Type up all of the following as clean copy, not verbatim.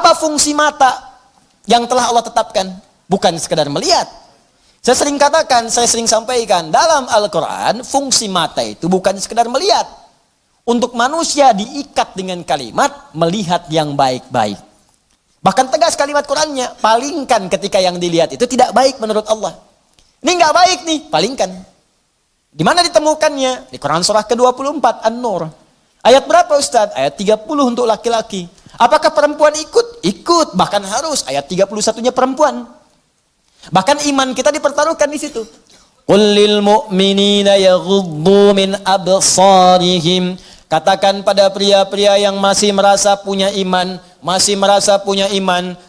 Apa fungsi mata yang telah Allah tetapkan? Bukan sekedar melihat. Saya sering katakan, saya sering sampaikan, dalam Al-Quran, fungsi mata itu bukan sekedar melihat. Untuk manusia diikat dengan kalimat, melihat yang baik-baik. Bahkan tegas kalimat Qurannya, palingkan ketika yang dilihat itu tidak baik menurut Allah. Ini nggak baik nih, palingkan. Di mana ditemukannya? Di Quran surah ke-24, An-Nur. Ayat berapa Ustaz? Ayat 30 untuk laki-laki. Apakah perempuan ikut? Ikut, bahkan harus. Ayat 31-nya perempuan. Bahkan iman kita dipertaruhkan di situ. Qul lil mu'minina yaghuddu min absarihim. Katakan pada pria-pria yang masih merasa punya iman,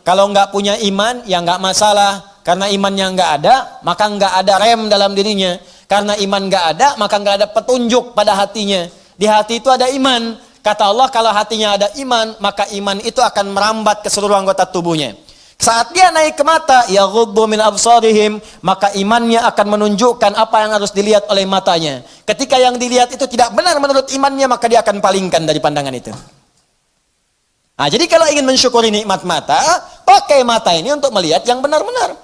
kalau nggak punya iman, ya nggak masalah. Karena imannya nggak ada, maka nggak ada rem dalam dirinya. Karena iman nggak ada, maka nggak ada petunjuk pada hatinya. Di hati itu ada iman. Kata Allah, kalau hatinya ada iman, maka iman itu akan merambat ke seluruh anggota tubuhnya. Saat dia naik ke mata, yaghuddu min absarihim, maka imannya akan menunjukkan apa yang harus dilihat oleh matanya. Ketika yang dilihat itu tidak benar menurut imannya, maka dia akan palingkan dari pandangan itu. Nah, jadi kalau ingin mensyukuri nikmat mata, pakai mata ini untuk melihat yang benar-benar.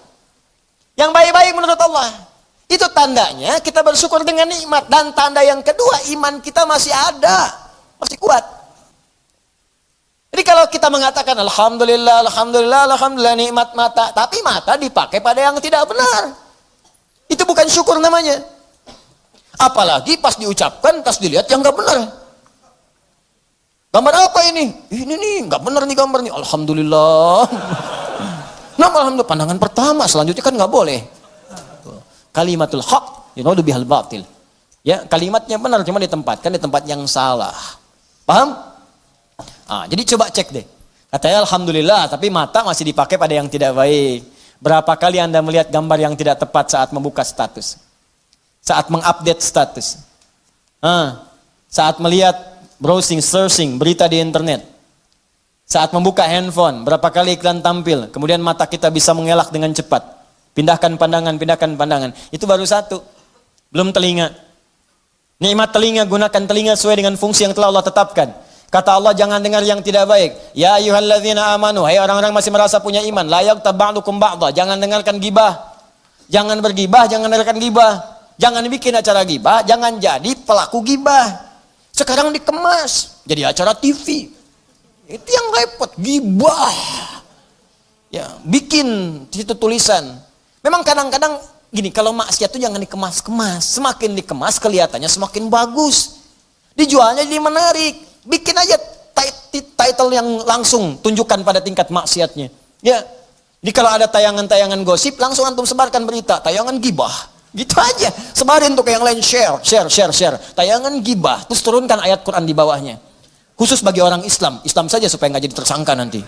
Yang baik-baik menurut Allah. Itu tandanya kita bersyukur dengan nikmat. Dan tanda yang kedua, iman kita masih ada. Masih kuat. Jadi kalau kita mengatakan Alhamdulillah, Alhamdulillah, Alhamdulillah nikmat mata. Tapi mata dipakai pada yang tidak benar. Itu bukan syukur namanya. Apalagi pas diucapkan, pas dilihat yang nggak benar. Gambar apa ini? Ini nih, nggak benar nih gambar nih. Alhamdulillah. Nah, alhamdulillah, pandangan pertama, selanjutnya kan nggak boleh. Kalimatul haq, bihal batil. Ya, kalimatnya benar, cuma ditempatkan di tempat yang salah. Paham? Jadi coba cek deh. Katanya Alhamdulillah, tapi mata masih dipakai pada yang tidak baik. Berapa kali Anda melihat gambar yang tidak tepat saat membuka status? Saat mengupdate status? Saat melihat browsing, searching, berita di internet? Saat membuka handphone, berapa kali iklan tampil? Kemudian mata kita bisa mengelak dengan cepat. Pindahkan pandangan. Itu baru satu. Belum telinga. Nikmat telinga, gunakan telinga sesuai dengan fungsi yang telah Allah tetapkan. Kata Allah, jangan dengar yang tidak baik. Ya ayyuhalladzina amanu, hai orang-orang masih merasa punya iman, la yaghtab ba'dukum ba'dha, jangan dengarkan gibah. Jangan bergibah, jangan dengarkan gibah. Jangan bikin acara gibah, jangan jadi pelaku gibah. Sekarang dikemas jadi acara TV. Itu yang repot, gibah. Ya, bikin situ tulisan. Memang kadang-kadang gini, kalau maksiat itu jangan dikemas-kemas. Semakin dikemas kelihatannya semakin bagus. Dijualnya jadi menarik. Bikin aja title yang langsung tunjukkan pada tingkat maksiatnya. Ya. Jadi kalau ada tayangan-tayangan gosip, langsung antum sebarkan berita, tayangan gibah. Gitu aja. Sebarin tuh ke yang lain, share. Tayangan gibah, terus turunkan ayat Quran di bawahnya. Khusus bagi orang Islam saja supaya nggak jadi tersangka nanti.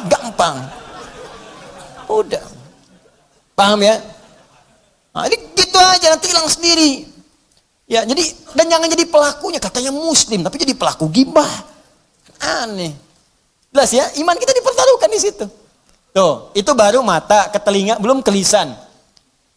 Gampang. Udah. Paham ya? Nah, ini gitu aja, nanti hilang sendiri. Ya, jadi dan jangan jadi pelakunya, katanya muslim tapi jadi pelaku gibah. Aneh. Jelas ya, iman kita dipertaruhkan di situ. Tuh, itu baru mata, ke telinga, belum ke lisan.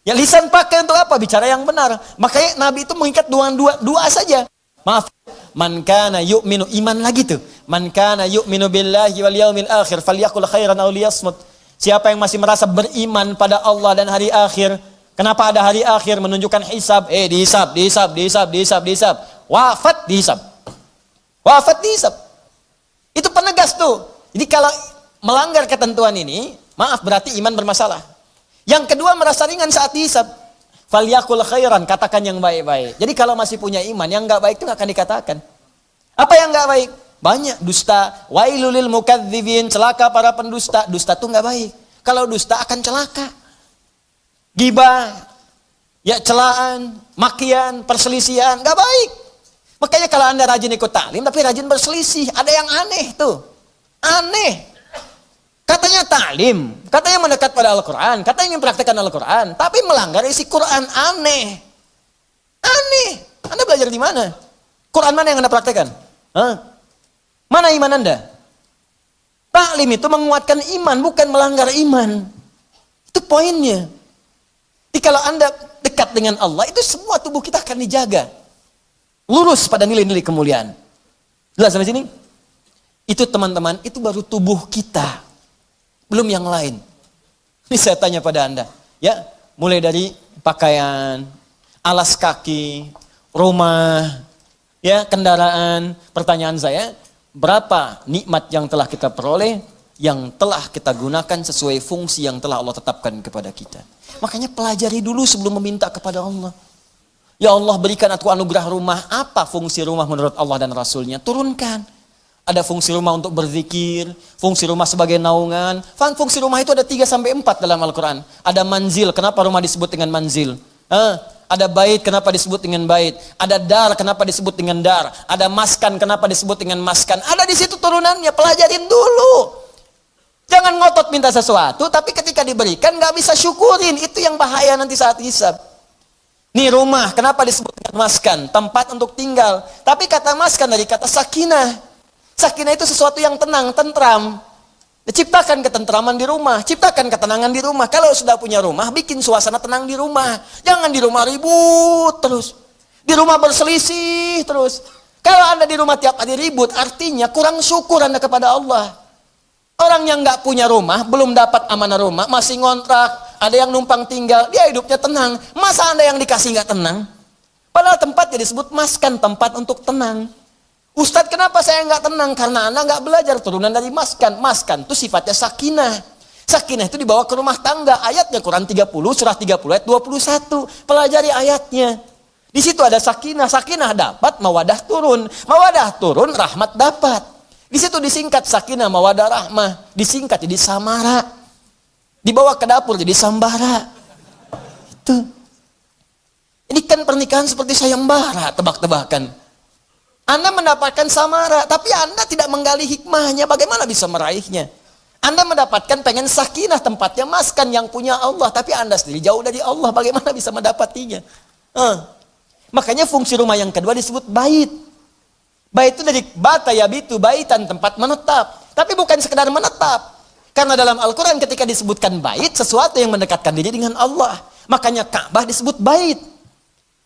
Ya lisan pakai untuk apa? Bicara yang benar. Makanya Nabi itu mengikat dua saja. Maaf, man kana yu'minu, iman lagi tuh. Man kana yu'minu billahi wal yaumil akhir falyaqul khairan aw liyasmut. Siapa yang masih merasa beriman pada Allah dan hari akhir. Kenapa ada hari akhir? Menunjukkan hisab. Dihisab. Wafat dihisab. Itu penegas tuh. Jadi kalau melanggar ketentuan ini, maaf, berarti iman bermasalah. Yang kedua, merasa ringan saat dihisab. Falyakul khairan, katakan yang baik-baik. Jadi kalau masih punya iman, yang nggak baik itu nggak akan dikatakan. Apa yang nggak baik? Banyak. Dusta. Wailul lil mukadzibin, celaka para pendusta. Dusta tuh nggak baik. Kalau dusta akan celaka. Gibah, ya celaan, makian, perselisihan, gak baik. Makanya kalau Anda rajin ikut taklim, tapi rajin berselisih, ada yang aneh tuh. Aneh. Katanya taklim, katanya mendekat pada Al-Quran, katanya ingin praktekkan Al-Quran, tapi melanggar isi Quran, aneh. Aneh. Anda belajar di mana? Quran mana yang Anda praktekkan? Mana iman Anda? Taklim itu menguatkan iman, bukan melanggar iman. Itu poinnya. Jadi kalau Anda dekat dengan Allah, itu semua tubuh kita akan dijaga. Lurus pada nilai-nilai kemuliaan. Jelas sampai sini? Itu Itu teman-teman, itu baru tubuh kita. Belum yang lain. Ini saya tanya pada Anda. Ya, mulai dari pakaian, alas kaki, rumah, ya, kendaraan. Pertanyaan saya, berapa nikmat yang telah kita peroleh, yang telah kita gunakan sesuai fungsi yang telah Allah tetapkan kepada kita. Makanya pelajari dulu sebelum meminta kepada Allah. Ya Allah, berikan aku anugerah rumah. Apa fungsi rumah menurut Allah dan Rasulnya? Turunkan. Ada fungsi rumah untuk berzikir, fungsi rumah sebagai naungan. Fungsi rumah itu ada 3-4 dalam Al-Quran. Ada manzil, kenapa rumah disebut dengan manzil? Ada bait, kenapa disebut dengan bait? Ada dar, kenapa disebut dengan dar? Ada maskan, kenapa disebut dengan maskan? Ada di situ turunannya, pelajarin dulu. Jangan ngotot minta sesuatu, tapi ketika diberikan gak bisa syukurin. Itu yang bahaya nanti saat hisab. Nih rumah, kenapa disebut dengan maskan? Tempat untuk tinggal. Tapi kata maskan dari kata sakinah. Sakinah itu sesuatu yang tenang, tentram. Ciptakan ketentraman di rumah, ciptakan ketenangan di rumah. Kalau sudah punya rumah, bikin suasana tenang di rumah. Jangan di rumah ribut terus. Di rumah berselisih terus. Kalau Anda di rumah tiap hari ribut, artinya kurang syukur Anda kepada Allah. Orang yang nggak punya rumah, belum dapat amanah rumah, masih ngontrak, ada yang numpang tinggal, dia hidupnya tenang. Masa Anda yang dikasih nggak tenang? Padahal tempatnya disebut maskan, tempat untuk tenang. Ustadz, kenapa saya nggak tenang? Karena Anda nggak belajar turunan dari maskan. Maskan itu sifatnya sakinah. Sakinah itu dibawa ke rumah tangga. Ayatnya Quran 30, surah 30 ayat 21. Pelajari ayatnya. Di situ ada sakinah. Sakinah dapat, mawadah turun. Mawadah turun, rahmat dapat. Di situ disingkat sakinah, mawadah, rahmah. Disingkat jadi samara. Dibawa ke dapur jadi sambara. Itu. Ini kan pernikahan seperti sayembara, tebak-tebakan. Anda mendapatkan samara, tapi Anda tidak menggali hikmahnya, bagaimana bisa meraihnya? Anda mendapatkan pengen sakinah, tempatnya maskan yang punya Allah, tapi Anda sendiri jauh dari Allah, bagaimana bisa mendapatinya? Makanya fungsi rumah yang kedua disebut bait. Bait itu dari bata yabitu, baitan, tempat menetap. Tapi bukan sekedar menetap. Karena dalam Al-Quran ketika disebutkan bait, sesuatu yang mendekatkan diri dengan Allah. Makanya Ka'bah disebut bait.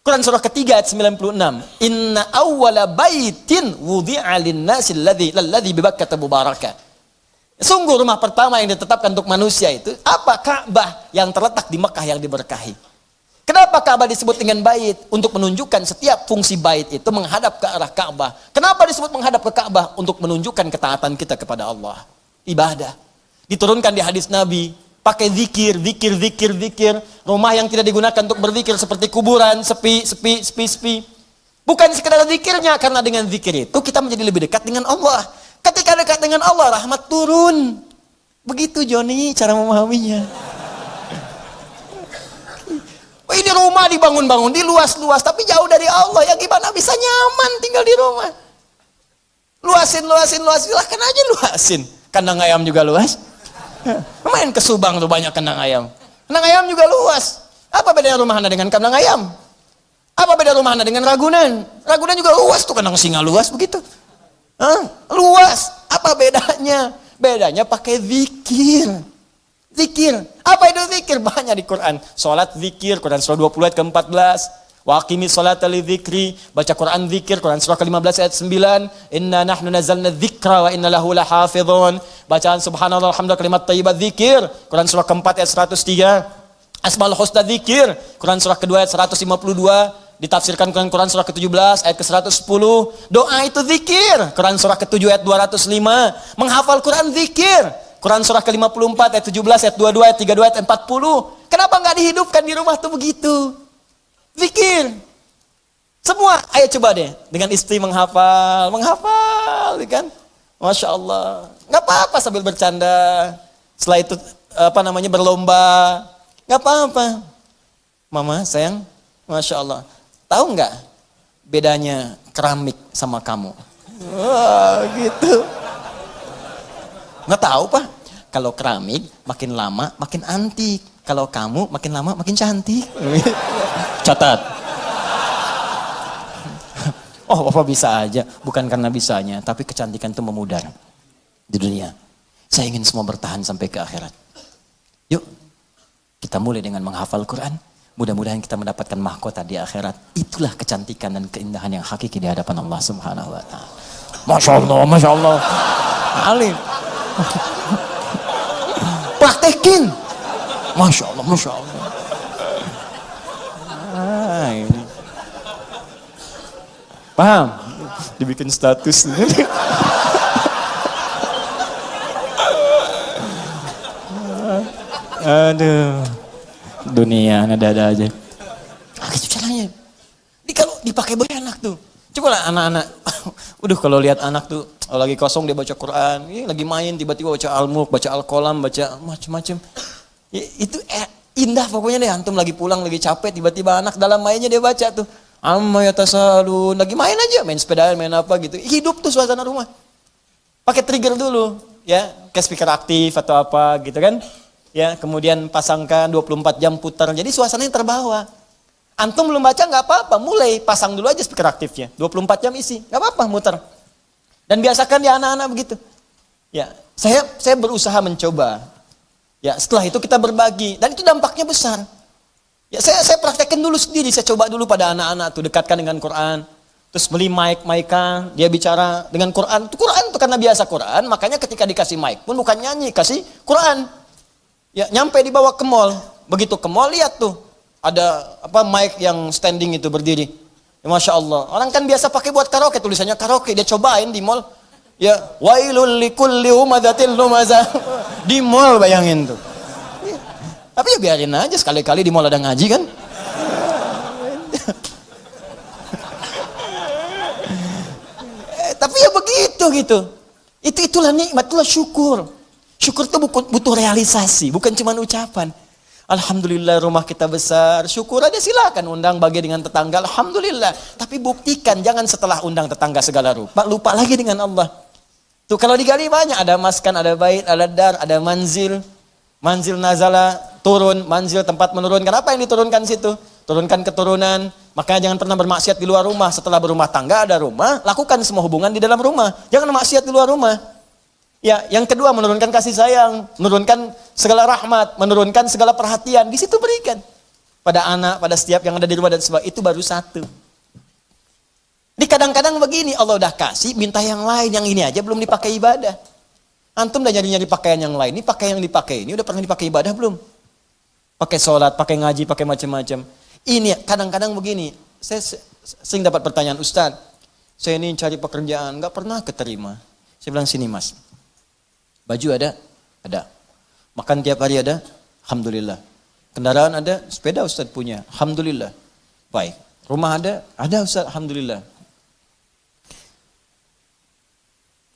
Quran surah ketiga ayat 96. Inna awwala baitin wudi'a lin-nasi alladzi bi Bakkah mubarakah. Sungguh rumah pertama yang ditetapkan untuk manusia itu apa? Ka'bah yang terletak di Mekah yang diberkahi. Kenapa Ka'bah disebut dengan bait? Untuk menunjukkan setiap fungsi bait itu menghadap ke arah Ka'bah. Kenapa disebut menghadap ke Ka'bah? Untuk menunjukkan ketaatan kita kepada Allah. Ibadah. Diturunkan di hadis Nabi. Pakai zikir. Rumah yang tidak digunakan untuk berzikir seperti kuburan, sepi. Bukan sekedar zikirnya, karena dengan zikir itu kita menjadi lebih dekat dengan Allah. Ketika dekat dengan Allah, rahmat turun. Begitu Joni cara memahaminya. Oh, ini rumah dibangun-bangun, diluas-luas, tapi jauh dari Allah. Ya gimana bisa nyaman tinggal di rumah? Luasin. Silahkan aja luasin. Kandang ayam juga luas. Main ke Subang tuh banyak kandang ayam. Kandang ayam juga luas. Apa bedanya rumah Anda dengan kandang ayam? Apa beda rumah Anda dengan Ragunan? Ragunan juga luas tuh, kandang singa luas begitu. Luas. Apa bedanya? Bedanya pakai zikir. Zikir. Apa itu zikir? Banyak di Quran. Salat zikir, Quran surah 20 ayat ke-14. Wa aqimi sholata li dzikri, baca Quran zikir, Quran surah ke-15 ayat 9. Inna nahnu nazzalna dzikra wa inna lahu lahafizun. Bacaan subhanallah alhamdulillah kalimat thayyibat zikir, Quran surah ke-4 ayat 103. Asmaul husna zikir, Quran surah ke-2 ayat 152. Ditafsirkan Quran surah ke-17 ayat ke-110. Doa itu zikir, Quran surah ke-7 ayat 205. Menghafal Quran zikir, Quran surah ke-54 ayat 17 ayat 22 ayat 32 ayat 40. Kenapa nggak dihidupkan di rumah tuh begitu? Zikir. Semua, ayo coba deh. Dengan istri menghafal, kan? Masya Allah. Gak apa-apa sambil bercanda. Setelah itu, berlomba. Gak apa-apa. Mama, sayang, Masya Allah. Tahu nggak bedanya keramik sama kamu? Wah, gitu. Nggak tahu, Pak. Kalau keramik, makin lama, makin antik. Kalau kamu, makin lama, makin cantik. Catat. Oh, Bapak bisa aja. Bukan karena bisanya, tapi kecantikan itu memudar di dunia. Saya ingin semua bertahan sampai ke akhirat. Yuk, kita mulai dengan menghafal Quran. Mudah-mudahan kita mendapatkan mahkota di akhirat. Itulah kecantikan dan keindahan yang hakiki di hadapan Allah Subhanahu wa Ta'ala. Masya Allah, Masya Allah. Alim. Praktekin. Masya Allah, Masya Allah. Ini. Paham? Dibikin status. Aduh. Dunia ada aja. Gitu caranya. Kalau dipakai banyak anak tuh. Coba lah anak-anak. Udah kalau lihat anak tuh lagi kosong dia baca Quran, lagi main tiba-tiba baca Al-Mulk, baca Al-Qalam, baca macam-macam. Itu indah pokoknya deh. Antum lagi pulang lagi capek tiba-tiba anak dalam mainnya dia baca tuh. Amma yatasalun, lagi main aja, main sepeda, main apa gitu. Hidup tuh suasana rumah. Pakai trigger dulu, ya, kayak speaker aktif atau apa gitu kan. Ya, kemudian pasangkan 24 jam putar. Jadi suasananya terbawa. Antum belum baca nggak apa-apa, mulai pasang dulu aja speaker aktifnya. 24 jam isi, nggak apa-apa muter. Dan biasakan ya anak-anak begitu. Ya, saya berusaha mencoba. Ya, setelah itu kita berbagi dan itu dampaknya besar. Ya, saya praktekkan dulu sendiri, saya coba dulu pada anak-anak tuh dekatkan dengan Quran. Terus beli mic-an, dia bicara dengan Quran. Quran tuh karena biasa Quran, makanya ketika dikasih mic pun bukan nyanyi, kasih Quran. Ya, nyampe dibawa ke mall. Begitu ke mall lihat tuh ada mic yang standing itu berdiri. Ya, Masya Allah. Orang kan biasa pakai buat karaoke, tulisannya karaoke. Dia cobain di mall. Ya, wailul likulli humadzatil lumazah. Di mall bayangin tuh. Ya. Tapi ya biarin aja, sekali-kali di mall ada ngaji kan. Tapi ya begitu gitu. Itulah nikmat, itulah syukur. Syukur itu butuh realisasi, bukan cuma ucapan. Alhamdulillah rumah kita besar, syukur aja silakan undang bagi dengan tetangga, alhamdulillah. Tapi buktikan, jangan setelah undang tetangga segala rupa, lupa lagi dengan Allah. Tuh kalau digali banyak, ada maskan, ada bait, ada dar, ada manzil. Manzil nazala, turun, manzil tempat menurunkan. Apa yang diturunkan situ? Turunkan keturunan. Makanya jangan pernah bermaksiat di luar rumah. Setelah berumah tangga ada rumah, lakukan semua hubungan di dalam rumah. Jangan maksiat di luar rumah. Ya, yang kedua menurunkan kasih sayang, menurunkan segala rahmat, menurunkan segala perhatian. Di situ berikan pada anak, pada setiap yang ada di rumah dan sebagainya. Itu baru satu. Di kadang-kadang begini, Allah udah kasih, minta yang lain, yang ini aja belum dipakai ibadah. Antum udah nyari-nyari pakaian yang lain, ini pakaian yang dipakai ini udah pernah dipakai ibadah belum? Pakai sholat, pakai ngaji, pakai macam-macam. Ini kadang-kadang begini, saya sering dapat pertanyaan, Ustaz, saya ini cari pekerjaan, nggak pernah keterima. Saya bilang, sini mas, baju ada? Ada. Makan tiap hari ada? Alhamdulillah. Kendaraan ada? Sepeda Ustaz punya? Alhamdulillah. Baik. Rumah ada? Ada Ustaz, alhamdulillah.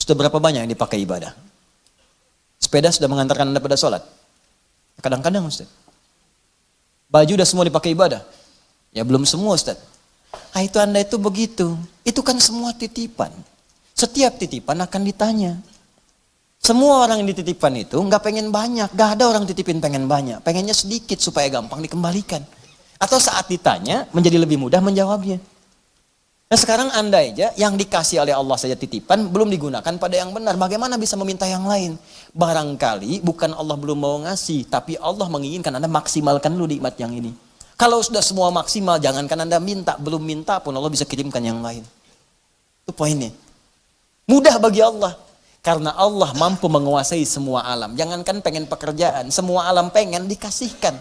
Sudah berapa banyak yang dipakai ibadah? Sepeda sudah mengantarkan Anda pada sholat? Kadang-kadang Ustaz. Baju udah semua dipakai ibadah? Ya belum semua Ustaz. Ah itu Anda itu begitu. Itu kan semua titipan. Setiap titipan akan ditanya. Semua orang yang dititipkan itu nggak pengen banyak. Nggak ada orang titipin pengen banyak. Pengennya sedikit supaya gampang dikembalikan. Atau saat ditanya menjadi lebih mudah menjawabnya. Nah sekarang Anda aja yang dikasih oleh Allah saja titipan belum digunakan pada yang benar. Bagaimana bisa meminta yang lain? Barangkali bukan Allah belum mau ngasih, tapi Allah menginginkan Anda maksimalkan dulu nikmat yang ini. Kalau sudah semua maksimal, jangankan Anda minta, belum minta pun Allah bisa kirimkan yang lain. Itu poinnya. Mudah bagi Allah. Karena Allah mampu menguasai semua alam. Jangankan pengen pekerjaan, semua alam pengen dikasihkan.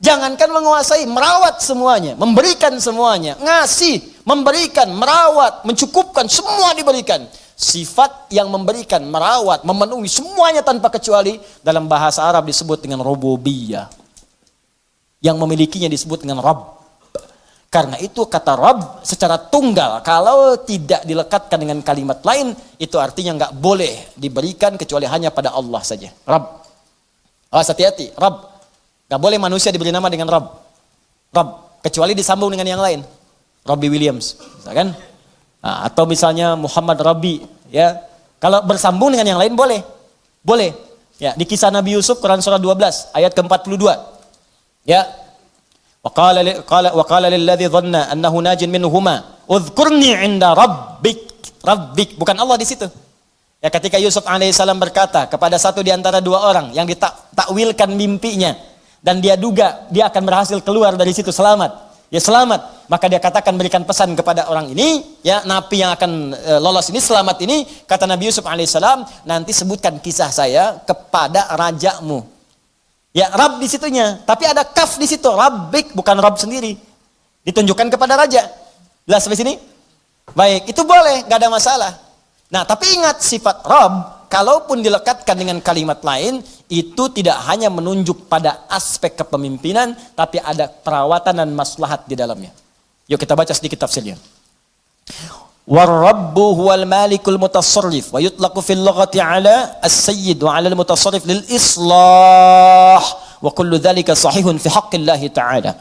Jangankan menguasai, merawat semuanya, memberikan semuanya, ngasih, memberikan, merawat, mencukupkan, semua diberikan. Sifat yang memberikan, merawat, memenuhi semuanya tanpa kecuali dalam bahasa Arab disebut dengan rububiyah. Yang memilikinya disebut dengan Rabb. Karena itu kata Rabb secara tunggal, kalau tidak dilekatkan dengan kalimat lain, itu artinya nggak boleh diberikan kecuali hanya pada Allah saja. Rabb. Awas hati-hati, Rabb. Gak boleh manusia diberi nama dengan Rabb. Rabb. Kecuali disambung dengan yang lain. Robbie Williams. Misalkan. Nah, atau misalnya Muhammad Rabbi. Ya. Kalau bersambung dengan yang lain boleh. Boleh. Ya. Di kisah Nabi Yusuf, Quran surah 12. Ayat ke-42. Ya. Wa qala lilladzi dhanna annahu najin minhuma. Udhkurni inda rabbik. Rabbik. Bukan Allah di situ. Ya, ketika Yusuf alaihissalam berkata kepada satu di antara dua orang yang ditakwilkan mimpinya. Dan dia duga dia akan berhasil keluar dari situ selamat. ya selamat. Maka dia katakan berikan pesan kepada orang ini, ya napi yang akan lolos ini, selamat ini, kata Nabi Yusuf alaihissalam, nanti sebutkan kisah saya kepada rajamu. Ya Rabb di situnya, tapi ada kaf di situ, Rabbik, bukan Rabb sendiri. Ditunjukkan kepada raja. Jelas sampai sini? Baik, itu boleh, gak ada masalah. Nah, tapi ingat sifat Rabb, kalaupun dilekatkan dengan kalimat lain, itu tidak hanya menunjuk pada aspek kepemimpinan, tapi ada perawatan dan maslahat di dalamnya. Yuk kita baca sedikit tafsirnya. War-Rabbu huwal malikul mutasarrif wa yutlaqu fil lughati 'ala as-sayyid wa 'ala al-mutasarrif lil islah wa kullu dhalika sahihun fi haqqillah ta'ala.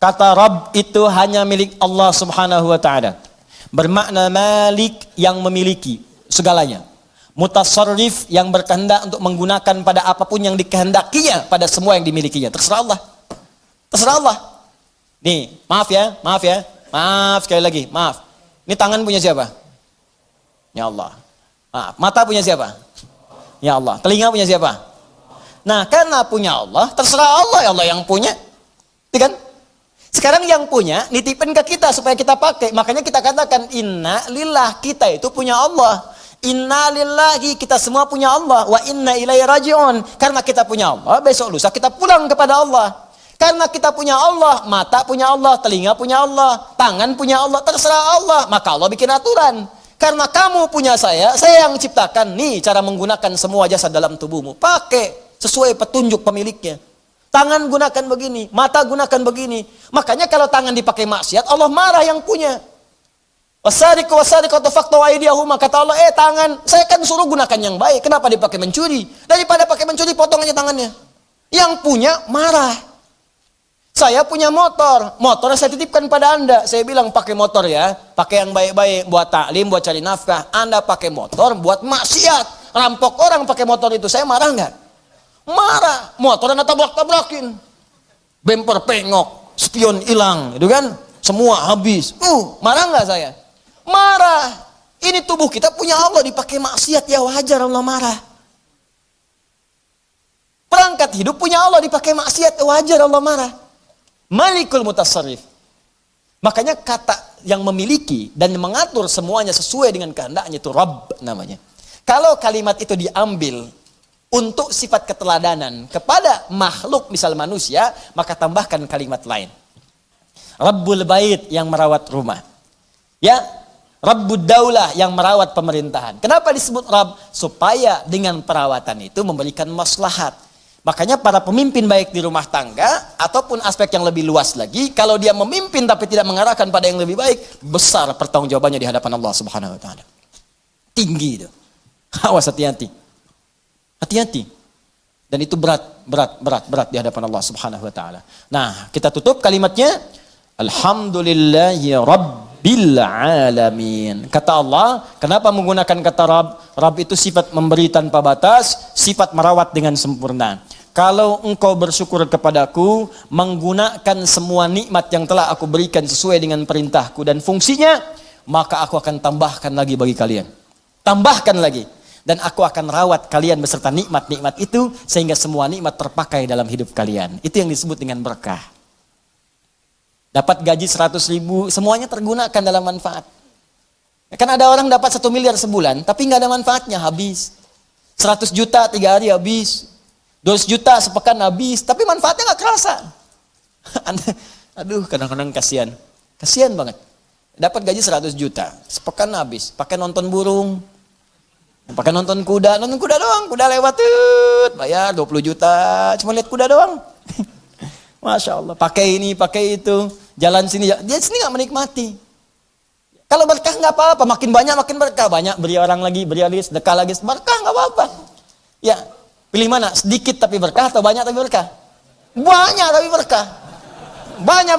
Kata Rabb itu hanya milik Allah Subhanahu wa taala. Bermakna malik yang memiliki segalanya. Mutasarrif yang berkehendak untuk menggunakan pada apapun yang dikehendakinya pada semua yang dimilikinya. Terserah Allah. Terserah Allah. Nih, maaf ya. Maaf sekali lagi, maaf. Ini tangan punya siapa? Ya Allah. Maaf. Mata punya siapa? Ya Allah. Telinga punya siapa? Nah, karena punya Allah, terserah Allah, ya Allah yang punya. Iya kan? Sekarang yang punya nitipin ke kita supaya kita pakai. Makanya kita katakan inna lillah, kita itu punya Allah. Inna lillahi, kita semua punya Allah. Wa inna ilaihi raji'un. Karena kita punya Allah, besok lusa kita pulang kepada Allah. Karena kita punya Allah, mata punya Allah, telinga punya Allah, tangan punya Allah, terserah Allah. Maka Allah bikin aturan. Karena kamu punya saya yang ciptakan. Nih cara menggunakan semua jasad dalam tubuhmu. Pakai sesuai petunjuk pemiliknya. Tangan gunakan begini, mata gunakan begini. Makanya kalau tangan dipakai maksiat, Allah marah yang punya. Wasariqu wasariqatu faqtu aydiyahuma, kata Allah, tangan, saya kan suruh gunakan yang baik. Kenapa dipakai mencuri? Daripada pakai mencuri, potong aja tangannya. Yang punya marah. Saya punya motor saya titipkan pada Anda. Saya bilang pakai motor ya, pakai yang baik-baik, buat taklim, buat cari nafkah. Anda pakai motor buat maksiat, rampok orang pakai motor itu, saya marah nggak? Marah. Motor Anda tabrak-tabrakin, bemper pengok, spion hilang, itu kan? Semua habis. Marah nggak saya? Marah. Ini tubuh kita punya Allah, dipakai maksiat, ya wajar Allah marah. Perangkat hidup punya Allah, dipakai maksiat, wajar Allah marah. Malikul mutasarrif. Makanya kata yang memiliki dan mengatur semuanya sesuai dengan kehendaknya itu Rabb namanya. Kalau kalimat itu diambil untuk sifat keteladanan kepada makhluk misal manusia, maka tambahkan kalimat lain. Rabbul bait yang merawat rumah. Ya, Rabbud daulah yang merawat pemerintahan. Kenapa disebut Rabb? Supaya dengan perawatan itu memberikan maslahat. Makanya para pemimpin baik di rumah tangga ataupun aspek yang lebih luas lagi, kalau dia memimpin tapi tidak mengarahkan pada yang lebih baik, besar pertanggungjawabannya di hadapan Allah Subhanahu wa taala. Tinggi itu. Awas, hati-hati. Hati-hati. Dan itu berat di hadapan Allah Subhanahu wa taala. Nah, kita tutup kalimatnya, alhamdulillahi rabbil alamin. Kata Allah, kenapa menggunakan kata Rabb? Rabb itu sifat memberi tanpa batas, sifat merawat dengan sempurna. Kalau engkau bersyukur kepadaku, menggunakan semua nikmat yang telah aku berikan sesuai dengan perintahku dan fungsinya, maka aku akan tambahkan lagi bagi kalian. Tambahkan lagi. Dan aku akan rawat kalian beserta nikmat-nikmat itu, sehingga semua nikmat terpakai dalam hidup kalian. Itu yang disebut dengan berkah. Dapat gaji 100.000, semuanya tergunakan dalam manfaat. Kan ada orang dapat 1 miliar sebulan, tapi nggak ada manfaatnya, habis. 100 juta 3 hari habis. 200 juta sepekan habis, tapi manfaatnya nggak kerasa. Aduh, kadang-kadang kasihan. Kasihan banget. Dapat gaji 100 juta, sepekan habis. Pakai nonton burung, pakai nonton kuda doang. Kuda lewat, bayar 20 juta, cuma lihat kuda doang. Masya Allah, pakai ini, pakai itu, jalan sini, dia sini nggak menikmati. Kalau berkah nggak apa-apa, makin banyak makin berkah, banyak beri orang lagi, sedekah lagi, berkah nggak apa-apa. Ya, pilih mana? Sedikit tapi berkah atau banyak tapi berkah? Banyak tapi berkah. Banyak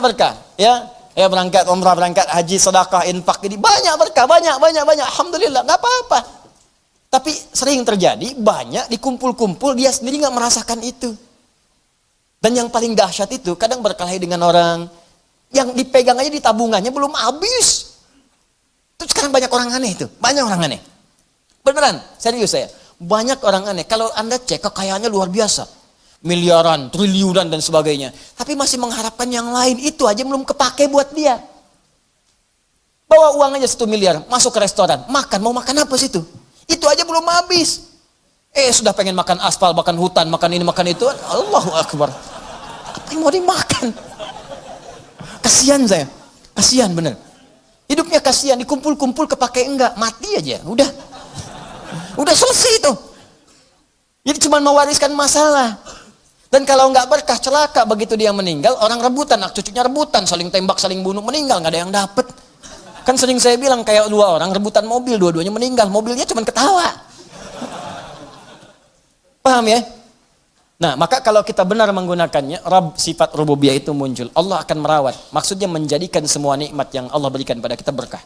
berkah. Ya berangkat umrah, berangkat haji, sedekah, infak, ini banyak berkah, banyak. Alhamdulillah, nggak apa-apa. Tapi sering terjadi banyak dikumpul-kumpul, dia sendiri nggak merasakan itu. Dan yang paling dahsyat itu kadang berkelahi dengan orang yang dipegang aja di tabungannya belum habis. Itu sekarang banyak orang aneh itu, banyak orang aneh. Beneran, serius saya. Banyak orang aneh. Kalau Anda cek kekayaannya luar biasa. miliaran, triliunan dan sebagainya. Tapi masih mengharapkan yang lain, itu aja belum kepake buat dia. Bawa uang aja 1 miliar, masuk ke restoran, makan, mau makan apa situ? Itu aja belum habis. Sudah pengen makan aspal, makan hutan, makan ini, makan itu. Allahu Akbar. Apa yang mau dimakan? Kasihan saya. Kasihan bener. Hidupnya kasihan, dikumpul-kumpul kepake enggak, mati aja, udah. Udah selesai itu. Jadi cuma mewariskan masalah. Dan kalau enggak berkah, celaka begitu dia meninggal, orang rebutan, anak cucunya rebutan, saling tembak, saling bunuh, meninggal, enggak ada yang dapet. Kan sering saya bilang kayak 2 orang rebutan mobil, dua-duanya meninggal, mobilnya cuma ketawa. Paham ya? Nah, maka kalau kita benar menggunakannya, Rabb, sifat rububiyah itu muncul. Allah akan merawat. Maksudnya menjadikan semua nikmat yang Allah berikan pada kita berkah.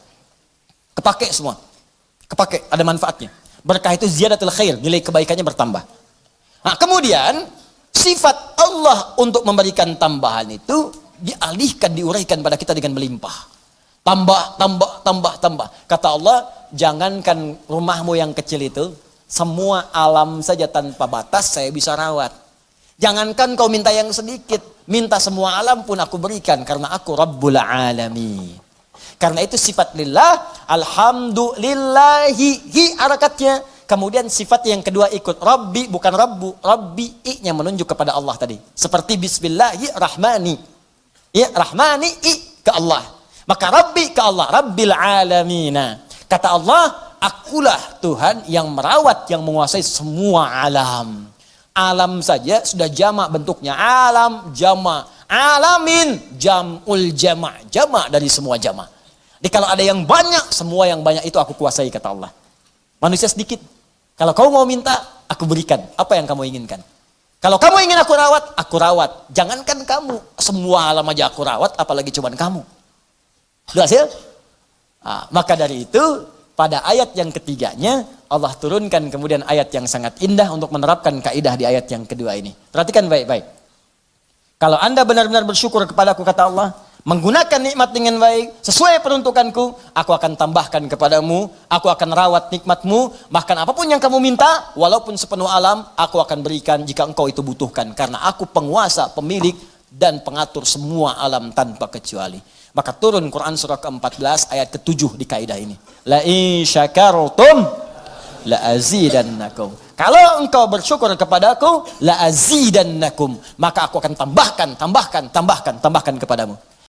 Kepake semua. Kepake, ada manfaatnya. Berkah itu ziyadatul khair, nilai kebaikannya bertambah. Nah, kemudian sifat Allah untuk memberikan tambahan itu dialihkan, diuraikan pada kita dengan melimpah. Tambah, tambah, tambah, tambah. Kata Allah, jangankan rumahmu yang kecil itu, semua alam saja tanpa batas saya bisa rawat. Jangankan kau minta yang sedikit, minta semua alam pun aku berikan karena aku Rabbul Alamin. Karena itu sifat lillah, alhamdulillahi, hi harakatnya. Kemudian sifat yang kedua ikut, Rabbi bukan Rabbu, Rabbi i-nya menunjuk kepada Allah tadi. Seperti Bismillahirrahmani. Ya, Rahmani i ke Allah. Maka Rabbi ke Allah, Rabbil Alamina. Kata Allah, akulah Tuhan yang merawat, yang menguasai semua alam. Alam saja sudah jamak bentuknya, alam jamak, alamin jamul jamak, jamak dari semua jamak. Jadi kalau ada yang banyak, semua yang banyak itu aku kuasai, kata Allah. Manusia sedikit. Kalau kau mau minta, aku berikan. Apa yang kamu inginkan? Kalau kamu ingin aku rawat. Jangankan kamu, semua alam aja aku rawat, apalagi cuman kamu. Sudah hasil? Nah, maka dari itu, pada ayat yang ketiganya, Allah turunkan kemudian ayat yang sangat indah untuk menerapkan kaidah di ayat yang kedua ini. Perhatikan baik-baik. Kalau Anda benar-benar bersyukur kepadaku, kata Allah, menggunakan nikmat dengan baik, sesuai peruntukanku, aku akan tambahkan kepadamu, aku akan rawat nikmatmu, bahkan apapun yang kamu minta, walaupun sepenuh alam, aku akan berikan jika engkau itu butuhkan. Karena aku penguasa, pemilik, dan pengatur semua alam tanpa kecuali. Maka turun Quran surah ke-14 ayat ke-7 di kaidah ini. La in syakartum la azidannakum. Kalau engkau bersyukur kepadaku, la azidannakum, maka aku akan tambahkan kepadamu.